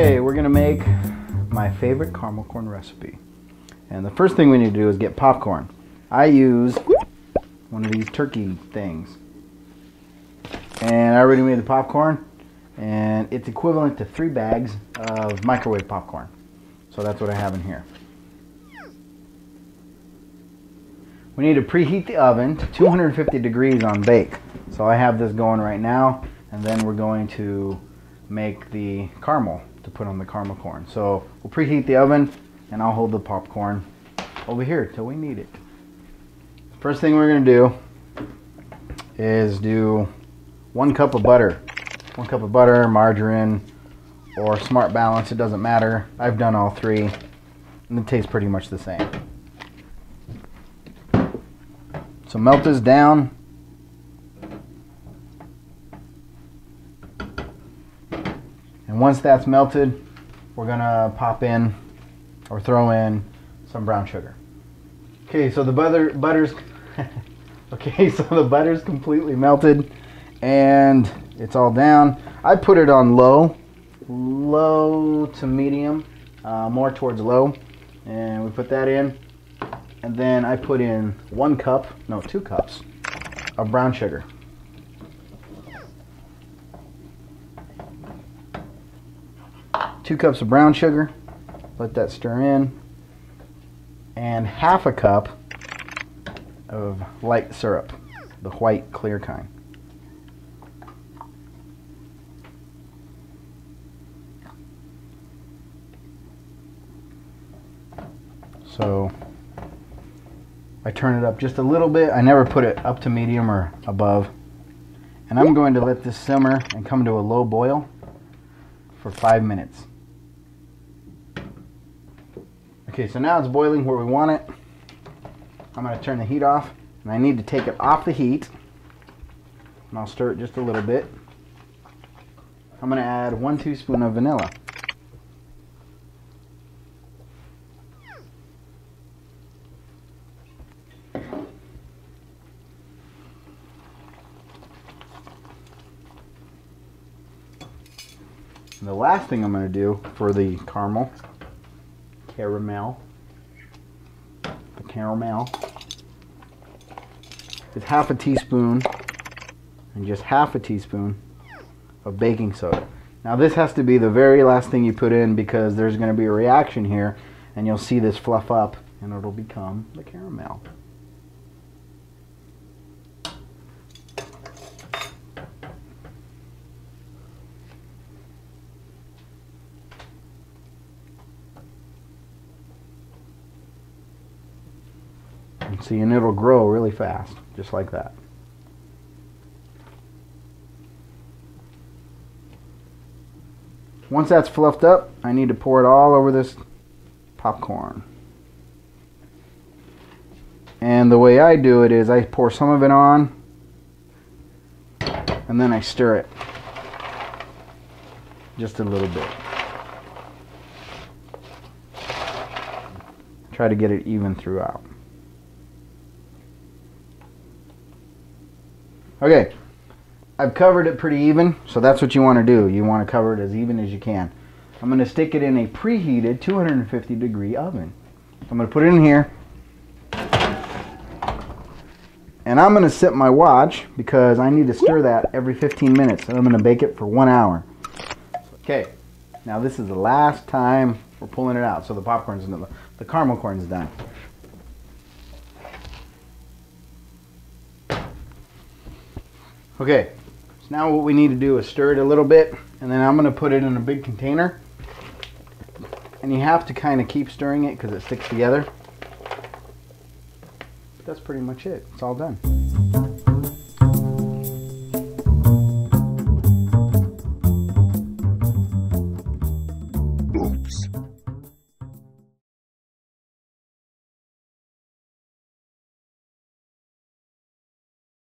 Okay, we're gonna make my favorite caramel corn recipe. And the first thing we need to do is get popcorn. I use one of these turkey things. And I already made the popcorn, and it's equivalent to 3 bags of microwave popcorn. So that's what I have in here. We need to preheat the oven to 250 degrees on bake. So I have this going right now, and then we're going to make the caramel to put on the caramel corn. So we'll preheat the oven, and I'll hold the popcorn over here till we need it. First thing we're going to do is do 1 cup of butter. 1 cup of butter, margarine, or Smart Balance, it doesn't matter. I've done all 3, and it tastes pretty much the same. So melt this down. And once that's melted, we're gonna pop in or throw in some brown sugar. Okay, so the butter's okay, so the butter's completely melted and it's all down. I put it on low to medium, more towards low, and we put that in. And then I put in 2 cups of brown sugar. Two cups of brown sugar, let that stir in, and 1/2 cup of light syrup, the white clear kind. So I turn it up just a little bit. I never put it up to medium or above. And I'm going to let this simmer and come to a low boil for 5 minutes. Okay, so now it's boiling where we want it. I'm going to turn the heat off, and I need to take it off the heat. And I'll stir it just a little bit. I'm going to add 1 teaspoon of vanilla. And the last thing I'm going to do for the caramel is 1/2 teaspoon and just 1/2 teaspoon of baking soda. Now this has to be the very last thing you put in because there's going to be a reaction here and you'll see this fluff up and it'll become the caramel. See, and it'll grow really fast, just like that. Once that's fluffed up, I need to pour it all over this popcorn. And the way I do it is I pour some of it on, and then I stir it just a little bit. Try to get it even throughout. Okay, I've covered it pretty even, so that's what you want to do. You want to cover it as even as you can. I'm going to stick it in a preheated 250 degree oven. I'm going to put it in here, and I'm going to set my watch because I need to stir that every 15 minutes, and I'm going to bake it for 1 hour. Okay, now this is the last time we're pulling it out, so the caramel corn is done. Okay, so now what we need to do is stir it a little bit, and then I'm going to put it in a big container. And you have to kind of keep stirring it because it sticks together. But that's pretty much it. It's all done.